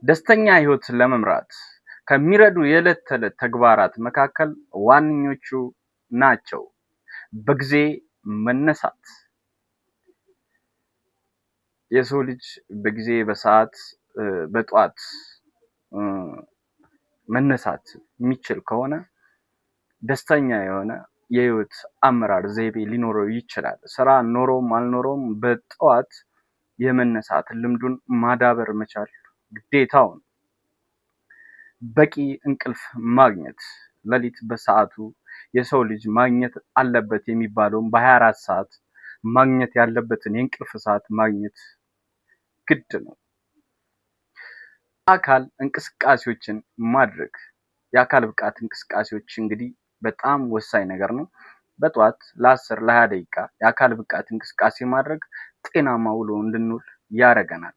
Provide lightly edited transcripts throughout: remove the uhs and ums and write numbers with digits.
ደስተኛ ህይወት ለመምራት ከሚረዱ የዕለት ተዕለት ተግባራት መካከል ዋነኞቹ ናቸው። በጊዜ መነሳት። የሰው ልጅ በጊዜ በሰዓት በጧት መነሳት የሚችል ከሆነ ደስተኛ የሆነ የህይወት አመራር ዘይቤ ሊኖረው ይችላል። ስራ ኖሮም አልኖረውም በጠዋት የመነሳት ልምዱን ማዳበር መቻል ግዴታው ነው። በቂ እንቅልፍ ማግኘት። ሌሊት በሰዓቱ የሰው ልጅ ማግኘት አለበት የሚባለውን በ24 ሰዓት ማግኘት ያለበትን የእንቅልፍ ሰዓት ማግኘት ግድ ነው። አካል እንቅስቃሴዎችን ማድረግ። የአካል ብቃት እንቅስቃሴዎች እንግዲህ በጣም ወሳኝ ነገር ነው። በጠዋት ለ10 ለ20 ደቂቃ የአካል ብቃት እንቅስቃሴ ማድረግ ጤናማ ውሎ እንድንውል ያደርገናል።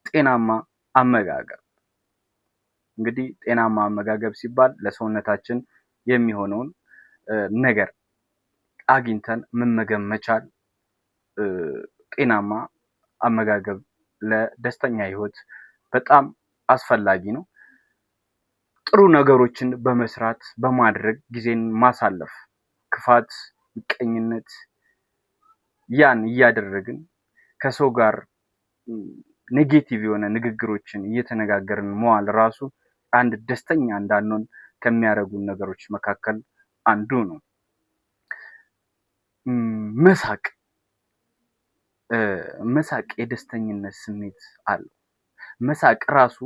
ጤናማ አመጋገብ። እንግዲህ ጤናማ አመጋገብ ሲባል ለሰውነታችን የሚሆነውን ነገር አግኝተን መመገብ መቻል። ጤናማ አመጋገብ ለደስተኛ ህይወት በጣም አስፈላጊ ነው። ጥሩ ነገሮችን በመስራት በማድረግ ጊዜን ማሳለፍ። ክፋት፣ ምቀኝነት ያን እያደረግን ከሰው ጋር ኔጌቲቭ የሆነ ንግግሮችን እየተነጋገርን መዋል ራሱ አንድ ደስተኛ እንዳንሆን ከሚያደርጉን ነገሮች መካከል አንዱ ነው። መሳቅ። መሳቅ የደስተኝነት ስሜት አለው። መሳቅ ራሱ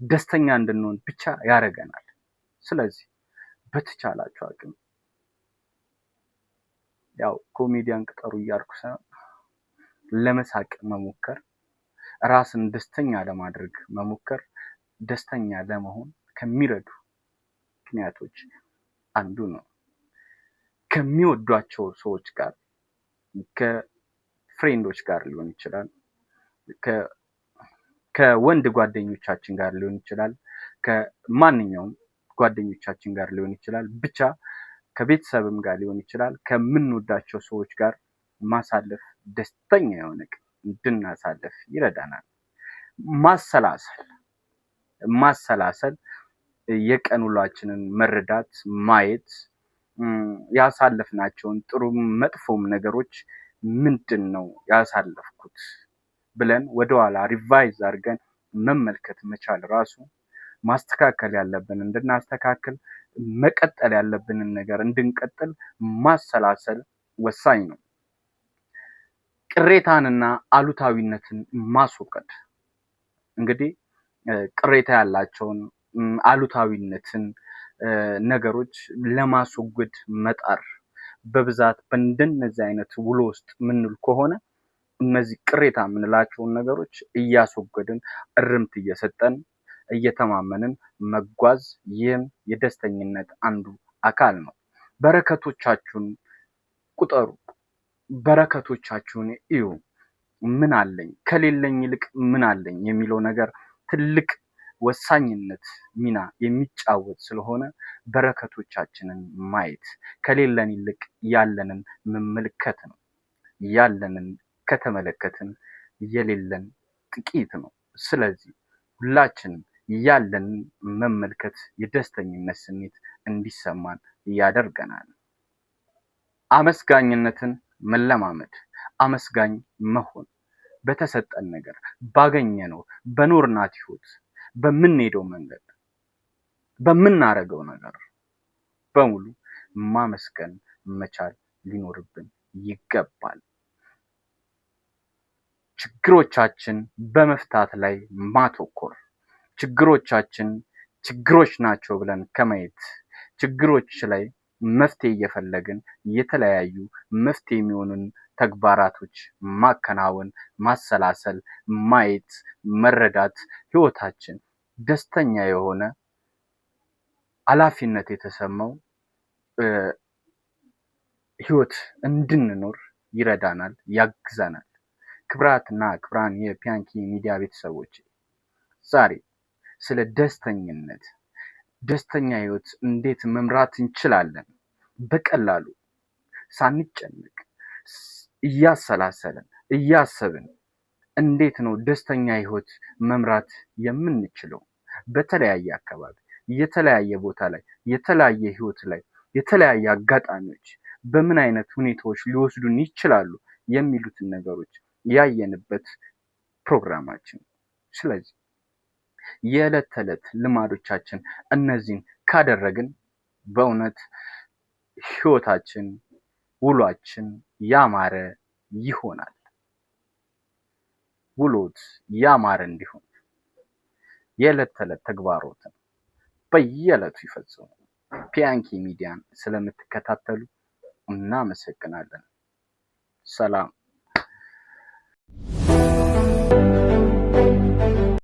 ደስተኛ እንድንሆን ብቻ ያደርገናል። ስለዚህ በተቻላችሁ አቅም ያው ኮሜዲያን ቅጠሩ እያልኩ ሳይሆን ለመሳቅ መሞከር፣ ራስን ደስተኛ ለማድረግ መሞከር ደስተኛ ለመሆን ከሚረዱ ምክንያቶች አንዱ ነው። ከሚወዷቸው ሰዎች ጋር ከፍሬንዶች ጋር ሊሆን ይችላል፣ ከወንድ ጓደኞቻችን ጋር ሊሆን ይችላል፣ ከማንኛውም ጓደኞቻችን ጋር ሊሆን ይችላል፣ ብቻ ከቤተሰብም ጋር ሊሆን ይችላል። ከምንወዳቸው ሰዎች ጋር ማሳለፍ ደስተኛ የሆነ ቀን እንድናሳልፍ ይረዳናል። ማሰላሰል የቀን ውሏችንን መረዳት ማየት፣ ያሳለፍናቸውን ጥሩም መጥፎም ነገሮች ምንድነው ያሳለፍኩት ብለን ወደኋላ ሪቫይዝ አድርገን መመልከት መቻል ራሱ ማስተካከል ያለብን እንድናስተካክል፣ መቀጠል ያለብንን ነገር እንድንቀጥል ማሰላሰል ወሳኝ ነው። ቅሬታንና አሉታዊነትን ማስወገድ። እንግዲህ ቅሬታ ያላቸውን አሉታዊነትን ነገሮች ለማስወገድ መጣር። በብዛት በእንደነዚህ አይነት ውሎ ውስጥ ምንል ከሆነ እነዚህ ቅሬታ የምንላቸውን ነገሮች እያስወገድን እርምት እየሰጠን እየተማመንን መጓዝ ይህም የደስተኝነት አንዱ አካል ነው። በረከቶቻችሁን ቁጠሩ። በረከቶቻችሁን እዩ። ምን አለኝ ከሌለኝ ይልቅ ምን አለኝ የሚለው ነገር ትልቅ ወሳኝነት ሚና የሚጫወት ስለሆነ በረከቶቻችንን ማየት ከሌለን ይልቅ ያለንን መመልከት ነው። ያለንን ከተመለከትን የሌለን ጥቂት ነው። ስለዚህ ሁላችንም ያለንን መመልከት የደስተኝነት ስሜት እንዲሰማን ያደርገናል። አመስጋኝነትን መለማመድ። አመስጋኝ መሆን በተሰጠን ነገር ባገኘነው በኖርናት ህይወት በምንሄደው መንገድ በምናረገው ነገር በሙሉ ማመስገን መቻል ሊኖርብን ይገባል። ችግሮቻችን በመፍታት ላይ ማተኮር። ችግሮቻችን ችግሮች ናቸው ብለን ከማየት ችግሮች ላይ መፍትሄ እየፈለግን የተለያዩ መፍትሄ የሚሆኑን ተግባራቶች ማከናወን፣ ማሰላሰል፣ ማየት፣ መረዳት ህይወታችን ደስተኛ የሆነ ኃላፊነት የተሰማው ህይወት እንድንኖር ይረዳናል፣ ያግዘናል። ክብራትና ክብራን የፒያንኪ ሚዲያ ቤተሰቦች ዛሬ ስለ ደስተኛ ህይወት እንዴት መምራት እንችላለን በቀላሉ ሳንጨነቅ እያሰላሰልን እያሰብን እንዴት ነው ደስተኛ ህይወት መምራት የምንችለው? በተለያየ አካባቢ፣ የተለያየ ቦታ ላይ፣ የተለያየ ህይወት ላይ፣ የተለያየ አጋጣሚዎች በምን አይነት ሁኔታዎች ሊወስዱን ይችላሉ የሚሉትን ነገሮች ያየንበት ፕሮግራማችን። ስለዚህ የዕለት ተዕለት ልማዶቻችን እነዚህን ካደረግን በእውነት ህይወታችን፣ ውሏችን ያማረ ይሆናል። ውሎት ያማረ እንዲሆን የዕለት ተዕለት ተግባሮትን በየዕለቱ ይፈጽሙ። ፒያንኪ ሚዲያን ስለምትከታተሉ እናመሰግናለን። ሰላም።